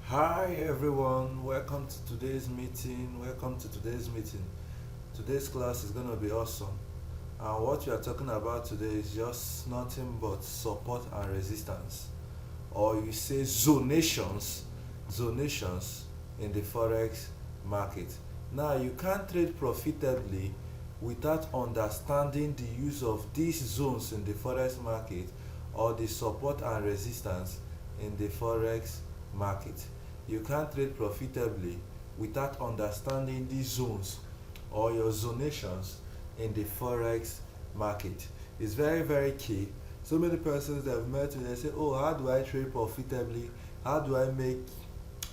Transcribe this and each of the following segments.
Hi everyone, welcome to today's meeting. Today's class is going to be awesome. And what we are talking about today is just nothing but support and resistance, or you say zonations in the forex market. Now, you can't trade profitably without understanding the use of these zones in the forex market, or the support and resistance in the forex market. You can't trade profitably without understanding these zones or your zonations in the forex market. It's very, very key. So many persons that I've met with, they say, oh, how do I trade profitably? How do I make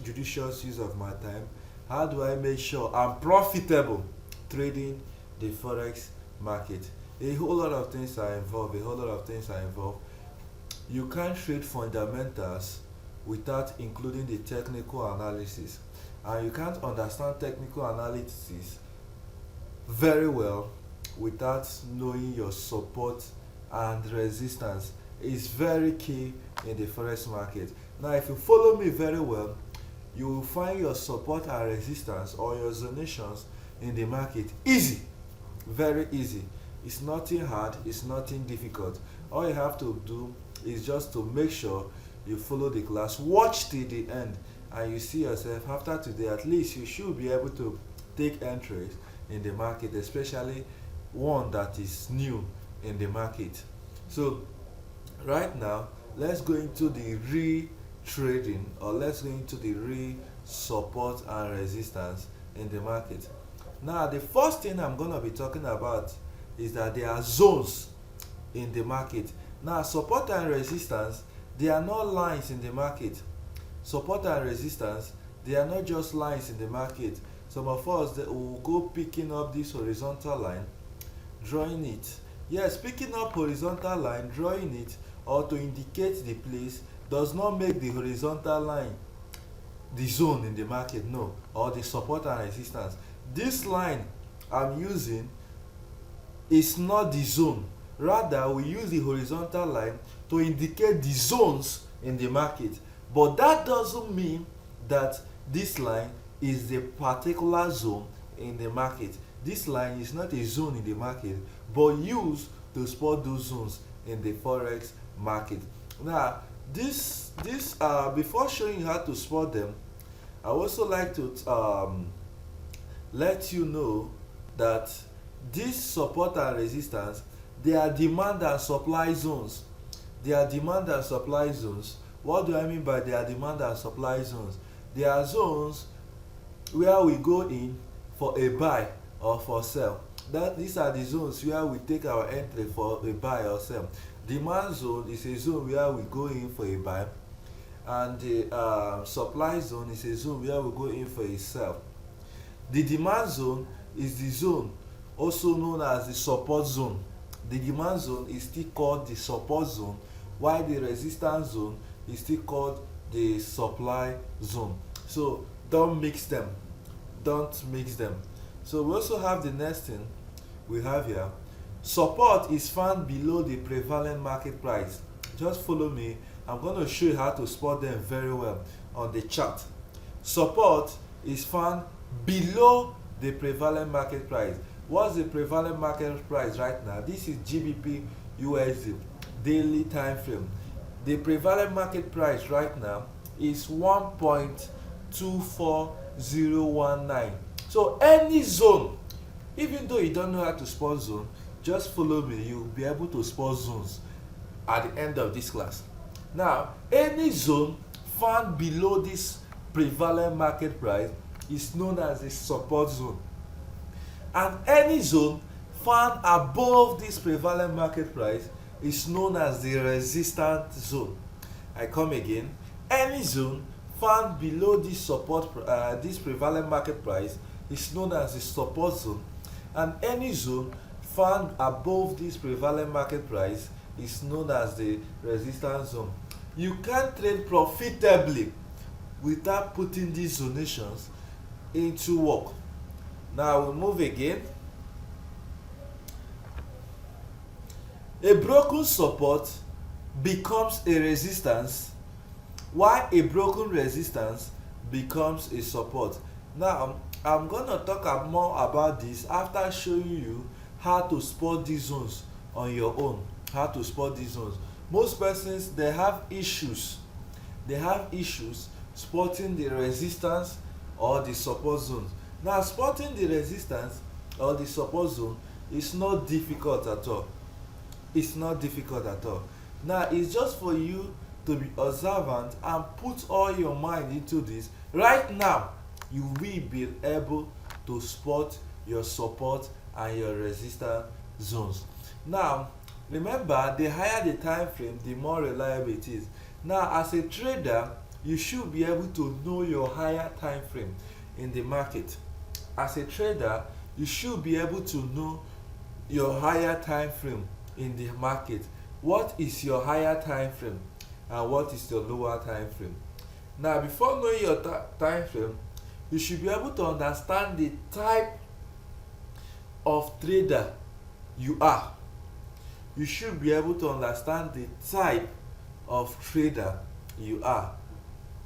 judicious use of my time? How do I make sure I'm profitable trading the forex market? A whole lot of things are involved. You can't trade fundamentals without including the technical analysis, and you can't understand technical analysis very well without knowing your support and resistance. Is very key in the forex market. Now, if you follow me very well, you will find your support and resistance, or your zonations in the market easy, very easy. It's nothing hard, it's nothing difficult. All you have to do is just to make sure you follow the class, watch till the end, and you see yourself after today. At least you should be able to take entries in the market, especially one that is new in the market. So right now, let's go into the re-trading, or let's go into the re-support and resistance in the market. Now, the first thing I'm going to be talking about is that there are zones in the market. Now, support and resistance, they are not lines in the market. Support and resistance, they are not just lines in the market. Some of us that will go picking up this horizontal line, drawing it. Yes, picking up horizontal line, drawing it, or to indicate the place does not make the horizontal line the zone in the market, no, or the support and resistance. This line I'm using is not the zone. Rather, we use the horizontal line to indicate the zones in the market. But that doesn't mean that this line is the particular zone in the market. This line is not a zone in the market, but used to spot those zones in the forex market. Now, this before showing you how to spot them, I also like to let you know that this support and resistance, they are demand and supply zones. They are demand and supply zones. What do I mean by they are demand and supply zones? They are zones where we go in for a buy or for sell. These are the zones where we take our entry for a buy or sell. Demand zone is a zone where we go in for a buy, and the supply zone is a zone where we go in for a sell. The demand zone is the zone also known as the support zone. The demand zone is still called the support zone, while the resistance zone is still called the supply zone. So don't mix them. So we also have the next thing we have here. Support is found below the prevalent market price. Just follow me. I'm going to show you how to spot them very well on the chart. Support is found below the prevalent market price. What's the prevalent market price right now? This is GBP USD daily time frame. The prevalent market price right now is 1.24019. So any zone, even though you don't know how to spot zone, just follow me. You'll be able to spot zones at the end of this class. Now, any zone found below this prevalent market price is known as a support zone, and any zone found above this prevalent market price is known as the resistance zone. I come again. Any zone found below this this prevalent market price is known as the support zone, and any zone found above this prevalent market price is known as the resistance zone. You can't trade profitably without putting these zonations into work. Now we move again. A broken support becomes a resistance, while a broken resistance becomes a support. Now I'm gonna talk more about this after showing you how to spot these zones on your own. How to spot these zones. Most persons, they have issues spotting the resistance or the support zones. Now spotting the resistance or the support zone is not difficult at all. It's not difficult at all. Now it's just for you to be observant and put all your mind into this. Right now you will be able to spot your support and your resistance zones. Now remember, the higher the time frame, the more reliable it is. Now as a trader, you should be able to know your higher time frame in the market. As a trader, you should be able to know your higher time frame in the market. What is your higher time frame and what is your lower time frame? Now before knowing your time frame, you should be able to understand the type of trader you are. You should be able to understand the type of trader you are.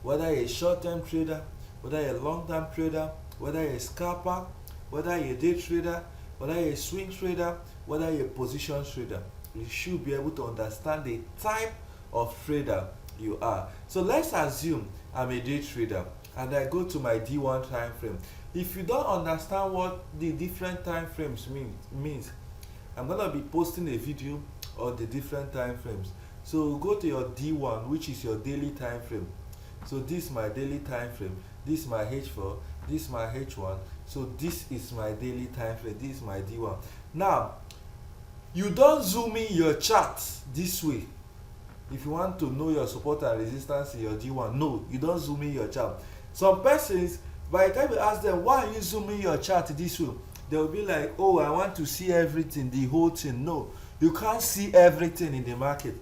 Whether you're a short-term trader, whether you're a long-term trader, whether you're a scalper, whether you're a day trader, whether you're a swing trader, whether you're a position trader, you should be able to understand the type of trader you are. So let's assume I'm a day trader and I go to my D1 time frame. If you don't understand what the different time frames means, I'm gonna be posting a video on the different time frames. So go to your D1, which is your daily time frame. So this is my daily time frame, this is my H4, this is my H1. So this is my daily time frame, this is my D1. Now you don't zoom in your chart this way. If you want to know your support and resistance in your D1, no, you don't zoom in your chart. Some persons, by the time you ask them, why are you zooming your chart this way, they will be like, oh, I want to see everything, the whole thing. No, you can't see everything in the market.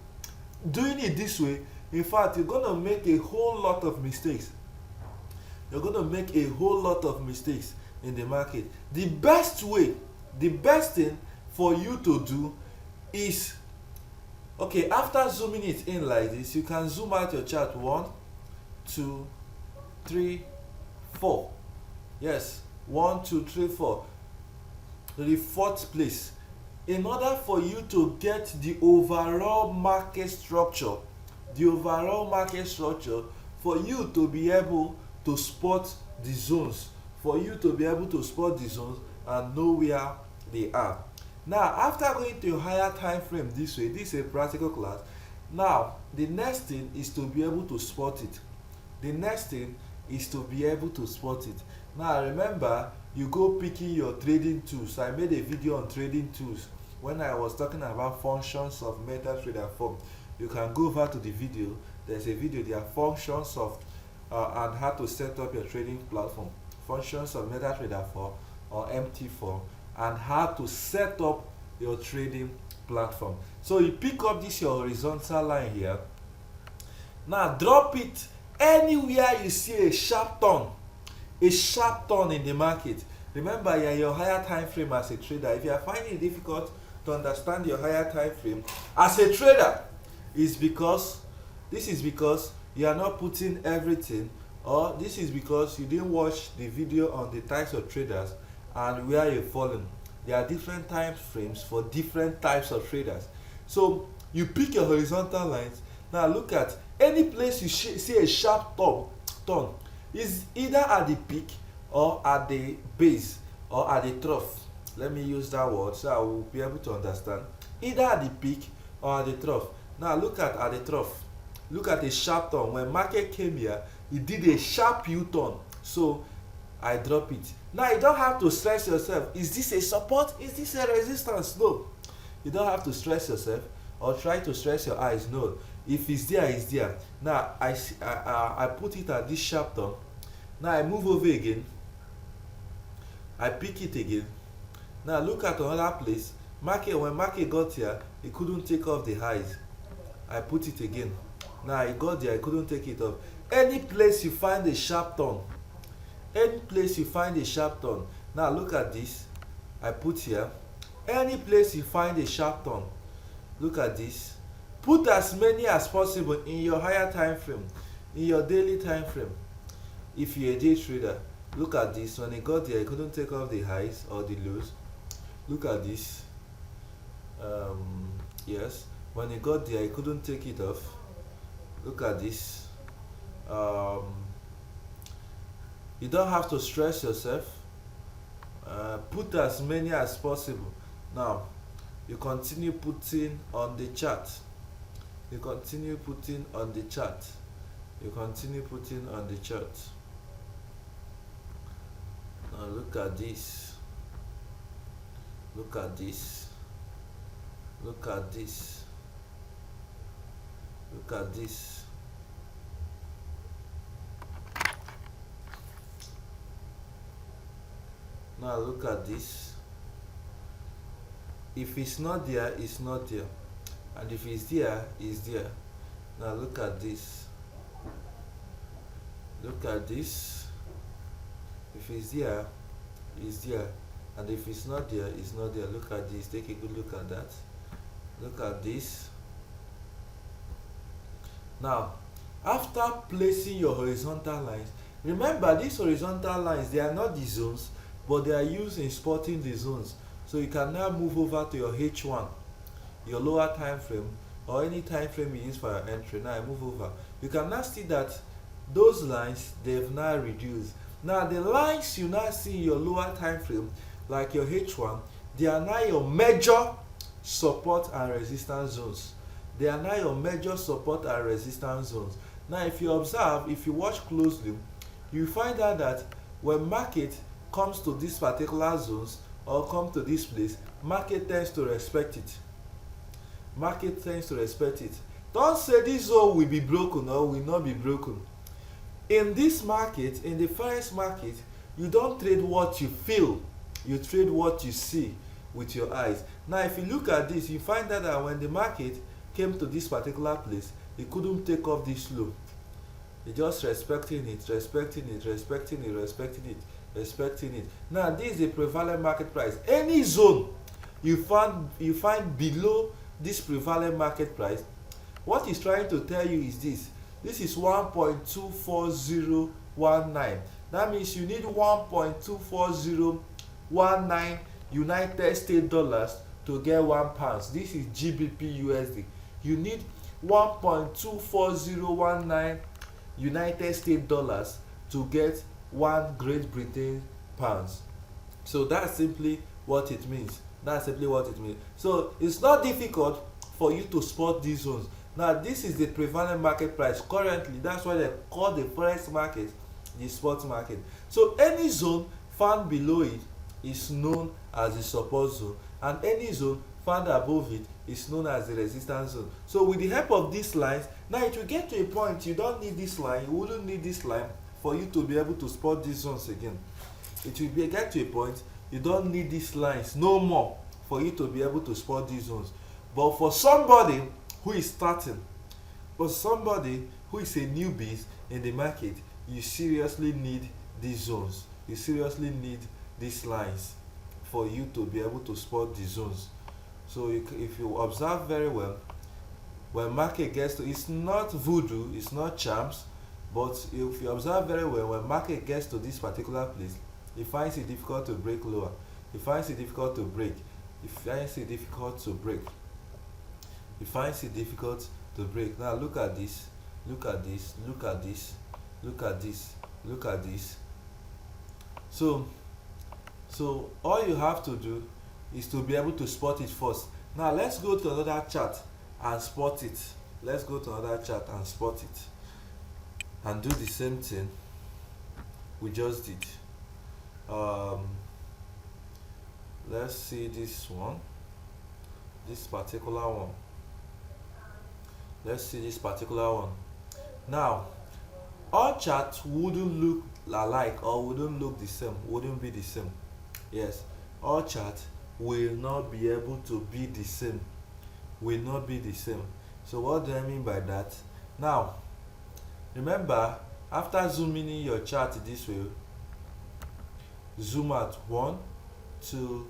Doing it this way, in fact, you're going to make a whole lot of mistakes. You're going to make a whole lot of mistakes in the market. The best way, the best thing for you to do is, okay, after zooming it in like this, you can zoom out your chart. 1, 2, 3, 4. Yes, 1, 2, 3, 4. The fourth place. In order for you to get the overall market structure, for you to be able to spot the zones, and know where they are. Now after going to a higher time frame this way, this is a practical class. Now the next thing is to be able to spot it. Now remember, you go picking your trading tools. I made a video on trading tools when I was talking about functions of MetaTrader 4. You can go over to the video. There's a video there, functions of and how to set up your trading platform, functions of MetaTrader 4 or MT4, and how to set up your trading platform. So you pick up this your horizontal line here. Now drop it anywhere you see a sharp turn in the market. Remember, you're your higher time frame as a trader. If you are finding it difficult to understand your higher time frame as a trader, this is because you are not putting everything, or this is because you didn't watch the video on the types of traders and where you're falling. There are different time frames for different types of traders. So you pick your horizontal lines. Now look at any place you see a sharp turn is either at the peak or at the base or at the trough. Let me use that word so I will be able to understand. Either at the peak or at the trough. Now look at the trough. Look at a sharp turn. When market came here, it did a sharp U-turn. So I drop it. Now you don't have to stress yourself. Is this a support? Is this a resistance? No. You don't have to stress yourself or try to stress your eyes. No. If it's there, it's there. Now I put it at this sharp turn. Now I move over again. I pick it again. Now look at another place. When market got here, it couldn't take off the highs. I put it again. Now it got there, I couldn't take it off. Any place you find a sharp turn, now look at this. I put here. Any place you find a sharp turn, look at this. Put as many as possible in your higher time frame, in your daily time frame. if you're a day trader, look at this. When it got there, it couldn't take off the highs or the lows. Look at this. Yes, when it got there, it couldn't take it off. Look at this. You don't have to stress yourself. Put as many as possible. Now you continue putting on the chart. You continue putting on the chart. You continue putting on the chart. Now look at this. Look at this. Look at this. Look at this. Now look at this. If it's not there, it's not there. And if it's there, it's there. Now look at this. Look at this. If it's there, it's there. And if it's not there, it's not there. Look at this. Take a good look at that. Look at this. Now, after placing your horizontal lines, remember these horizontal lines, they are not the zones, but they are used in spotting the zones. So you can now move over to your H1, your lower time frame, or any time frame you use for your entry. Now I move over. You can now see that those lines, they've now reduced. Now the lines you now see in your lower time frame, like your H1, they are now your major support and resistance zones. They are now your major support and resistance zones. Now if you observe, if you watch closely, you find out that when market comes to these particular zones or come to this place, market tends to respect it. Market tends to respect it. Don't say this zone will be broken or will not be broken. In this market, in the Forex market, you don't trade what you feel, you trade what you see with your eyes. Now if you look at this, you find out that when the market came to this particular place, it couldn't take off this low. It's just respecting it, respecting it, respecting it, respecting it, respecting it. Now this is the prevalent market price. Any zone you find below this prevalent market price, what it's trying to tell you is this. This is 1.24019. That means you need 1.24019 United States dollars to get £1. This is GBP USD. You need 1.24019 United States dollars to get 1 Great Britain pounds. So that's simply what it means. That's simply what it means. So it's not difficult for you to spot these zones. Now this is the prevalent market price currently. That's why they call the Forex market the spot market. So any zone found below it is known as the support zone, and any zone found above it is known as the resistance zone. So with the help of these lines, now it will get to a point you don't need this line, you wouldn't need this line for you to be able to spot these zones again. It will get to a point you don't need these lines no more for you to be able to spot these zones. But for somebody who is starting, for somebody who is a newbie in the market, you seriously need these zones. You seriously need these lines for you to be able to spot the zones. So if you observe very well, when market gets to, it's not voodoo, it's not charms, but if you observe very well, when market gets to this particular place, it finds it difficult to break lower. It finds it difficult to break. It finds it difficult to break. It finds it difficult to break. Now look at this. Look at this. Look at this. Look at this. Look at this. So all you have to do is to be able to spot it first. Now let's go to another chart and spot it. Let's go to another chart and spot it, and do the same thing we just did. Let's see this one, this particular one. Let's see this particular one. Now all charts wouldn't look alike or wouldn't look the same, wouldn't be the same. Yes, all charts will not be able to be the same, will not be the same. So what do I mean by that? Now remember, after zooming in your chart this way, zoom out 1, 2,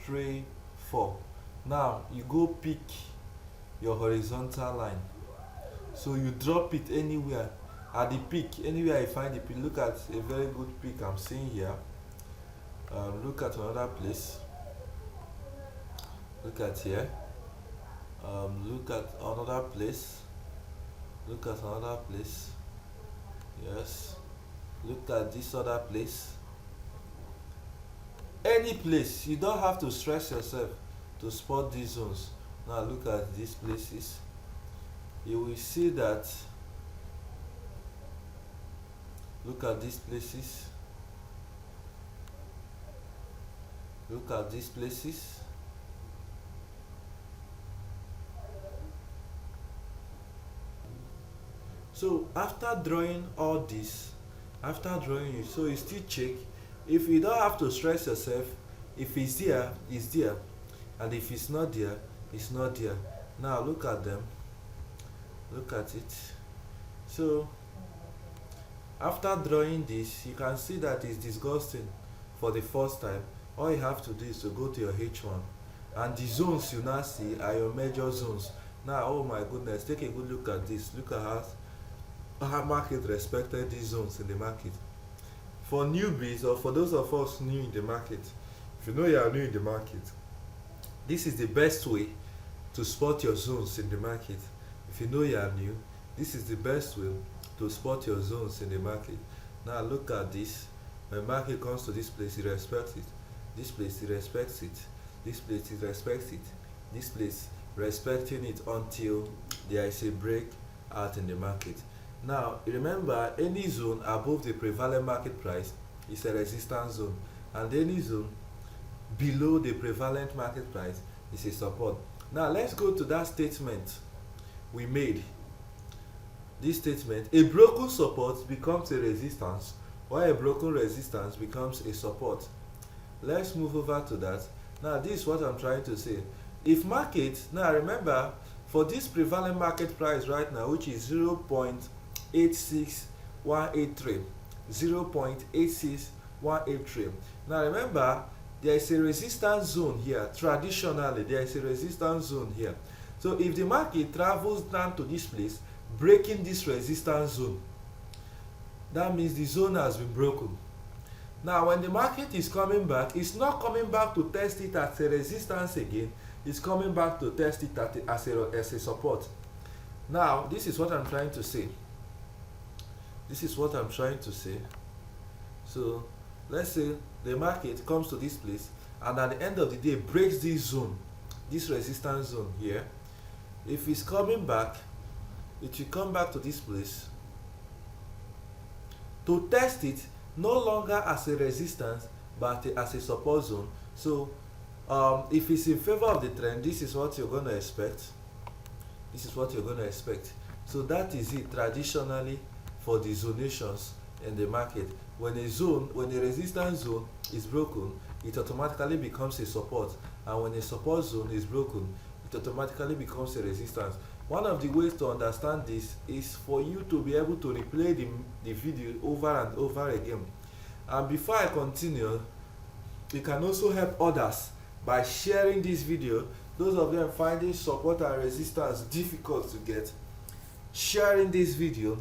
3, 4. Now you go pick your horizontal line, so you drop it anywhere at the peak, anywhere I find the peak, look at a very good peak I'm seeing here. Look at another place, look at here, look at another place, look at another place, yes, look at this other place, any place. You don't have to stress yourself to spot these zones. Now look at these places, you will see that, look at these places, look at these places. So after drawing all this, after drawing it, so you still check. If you don't have to stress yourself, if it's there, it's there, and if it's not there, it's not there. Now look at them, look at it. So after drawing this, you can see that it's disgusting for the first time. All you have to do is to go to your H1, and the zones you now see are your major zones. Now, oh my goodness, take a good look at this. Look at how market respected these zones in the market. For newbies, or for those of us new in the market, if you know you are new in the market, this is the best way to spot your zones in the market. If you know you are new, this is the best way to spot your zones in the market. Now look at this. When market comes to this place, it respects it. This place, it respects it. This place, it respects it. This place, respecting it until there is a break out in the market. Now remember, any zone above the prevalent market price is a resistance zone, and any zone below the prevalent market price is a support. Now let's go to that statement we made. This statement: a broken support becomes a resistance, while a broken resistance becomes a support. Let's move over to that. Now this is what I'm trying to say. If market, now remember, for this prevalent market price right now, which is 0.86183, 0.86183. Now remember, there is a resistance zone here. Traditionally there is a resistance zone here. So if the market travels down to this place, breaking this resistance zone, that means the zone has been broken. Now when the market is coming back, it's not coming back to test it as a resistance again, it's coming back to test it as a support. Now this is what I'm trying to say. This is what I'm trying to say. So let's say the market comes to this place, and at the end of the day breaks this zone, this resistance zone here. If it's coming back, it will come back to this place to test it, no longer as a resistance but as a support zone. So if it's in favor of the trend, this is what you're going to expect. This is what you're going to expect. So that is it traditionally for the zonations in the market. When a resistance zone is broken, it automatically becomes a support, and when a support zone is broken, it automatically becomes a resistance. One of the ways to understand this is for you to be able to replay the video over and over again. And before I continue, you can also help others by sharing this video. Those of them finding support and resistance difficult to get, sharing this video,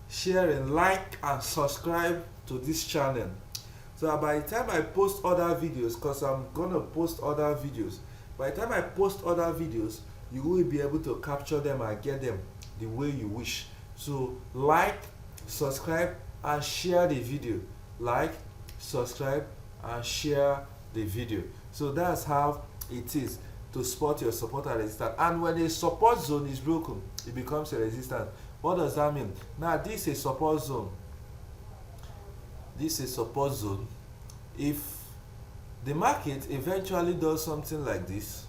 sharing, like and subscribe to this channel, so that by the time I post other videos, because I'm gonna post other videos, by the time I post other videos, you will be able to capture them and get them the way you wish. So like, subscribe and share the video. Like, subscribe and share the video. So that's how it is to spot your support and resistance. And when a support zone is broken, it becomes a resistance. What does that mean? Now this is a support zone. This is a support zone. If the market eventually does something like this,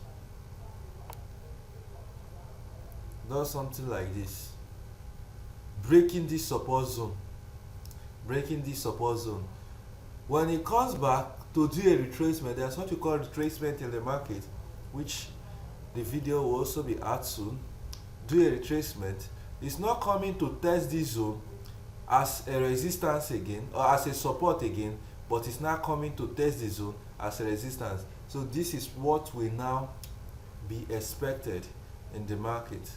breaking this support zone, when it comes back to do a retracement, there's what you call retracement in the market, which the video will also be out soon. Do a retracement. It's not coming to test this zone as a resistance again or as a support again, but it's not coming to test the zone as a resistance. So this is what will now be expected in the market.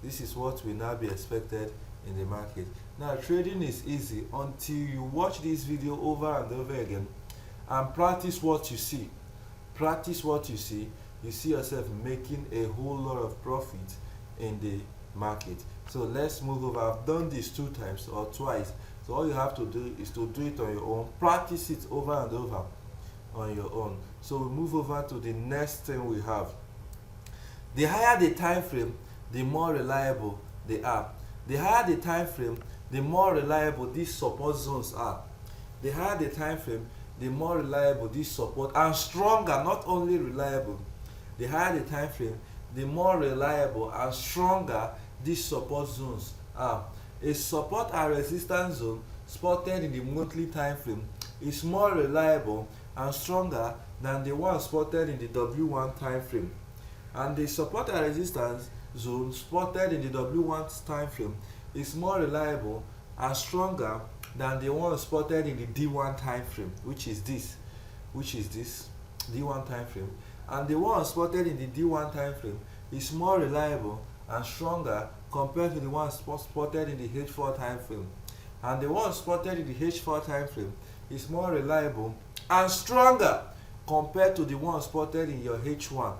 This is what will now be expected in the market. Now trading is easy until you watch this video over and over again and practice what you see. Practice what you see. You see yourself making a whole lot of profit in the market. So let's move over. I've done this 2 times or twice. So all you have to do is to do it on your own. Practice it over and over on your own. So we move over to the next thing we have. The higher the time frame, the more reliable they are. The higher the time frame, the more reliable these support zones are. The higher the time frame, the more reliable these support, and stronger, not only reliable. The higher the time frame, the more reliable and stronger these support zones are. A support and resistance zone spotted in the monthly time frame is more reliable and stronger than the one spotted in the W1 time frame. And the support and resistance zone spotted in the W1 time frame is more reliable and stronger than the one spotted in the D1 time frame, which is this D1 time frame. And the one spotted in the D1 time frame is more reliable and stronger compared to the one spotted in the H4 time frame. And the one spotted in the H4 time frame is more reliable and stronger compared to the one spotted in your H1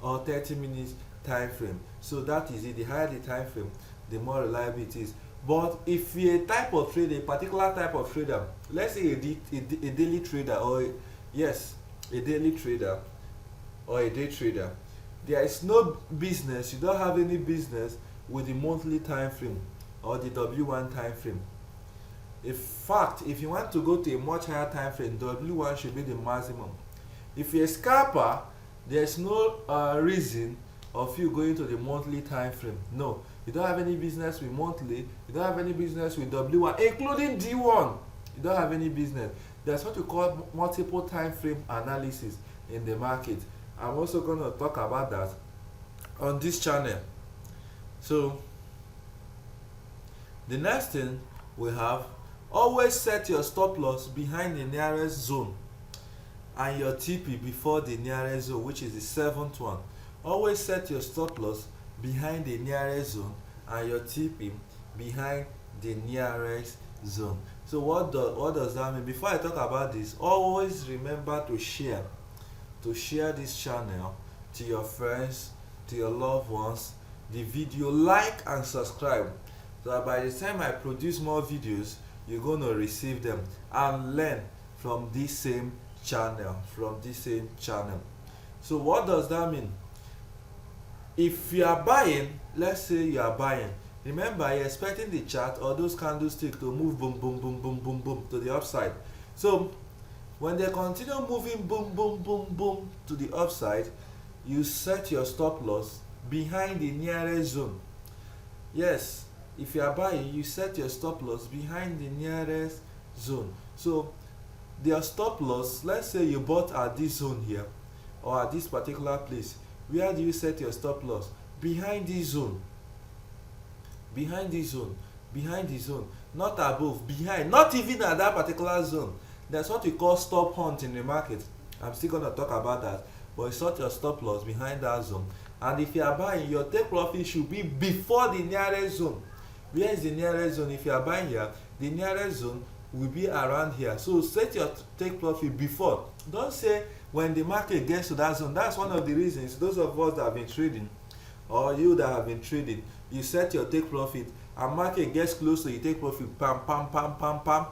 or 30 minutes time frame. So that is it. The higher the time frame, the more reliable it is. But if you're a type of trader, a particular type of trader, let's say a daily trader, or a daily trader or a day trader, there is no business, you don't have any business with the monthly time frame or the W1 time frame. In fact, if you want to go to a much higher time frame, W1 should be the maximum. If you're a scalper, there's no reason of you going to the monthly time frame. No, you don't have any business with monthly, you don't have any business with W1, including D1. You don't have any business. There's what we call multiple time frame analysis in the market. I'm also going to talk about that on this channel. So the next thing we have, always set your stop loss behind the nearest zone and your TP before the nearest zone, which is the 7th one. Always set your stop loss behind the nearest zone and your TP behind the nearest zone. So what does that mean? Before I talk about this, always remember to share this channel to your friends, to your loved ones, the video, like and subscribe, so that by the time I produce more videos, you're going to receive them and learn from this same channel, So what does that mean? If you are buying, let's say you are buying, remember you're expecting the chart or those candlesticks to move boom boom boom boom boom boom to the upside. So when they continue moving boom boom boom boom to the upside, you set your stop loss behind the nearest zone. Yes, if you are buying, you set your stop loss behind the nearest zone. So their stop loss, let's say you bought at this zone here or at this particular place, where do you set your stop loss? Behind this zone, behind the zone, not above, behind, not even at that particular zone. That's what we call stop hunt in the market. I'm still going to talk about that, but you set your stop loss behind that zone. And if you are buying, your take profit should be before the nearest zone. Where is the nearest zone? If you are buying here, the nearest zone will be around here. So set your take profit before. Don't say when the market gets to that zone. That's one of the reasons those of us that have been trading, or you that have been trading, you set your take profit and market gets close to your take profit, pam pam pam pam pam,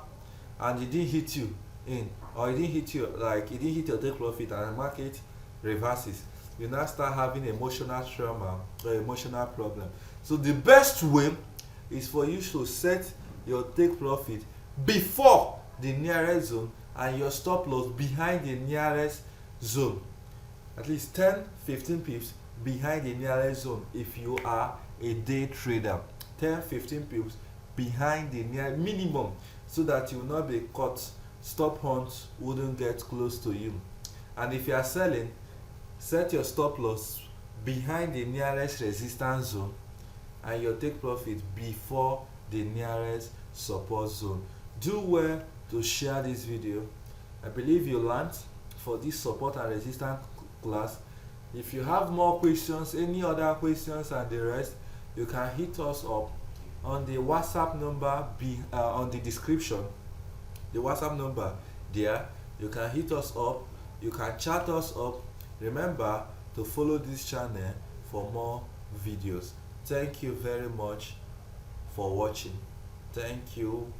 and it didn't hit you in, or it didn't hit you, like it didn't hit your take profit, and the market reverses. You now start having emotional trauma or emotional problem. So the best way is for you to set your take profit before the nearest zone and your stop loss behind the nearest zone, at least 10-15 pips behind the nearest zone. If you are a day trader, 10-15 pips behind the near minimum, so that you will not be caught. Stop hunt wouldn't get close to you. And if you are selling, set your stop loss behind the nearest resistance zone and your take profit before the nearest support zone. Do well to share this video. I believe you learned for this support and resistance class. If you have more questions, any other questions and the rest, you can hit us up on the WhatsApp number on the description, the WhatsApp number there. You can hit us up, you can chat us up. Remember to follow this channel for more videos. Thank you very much for watching. Thank you.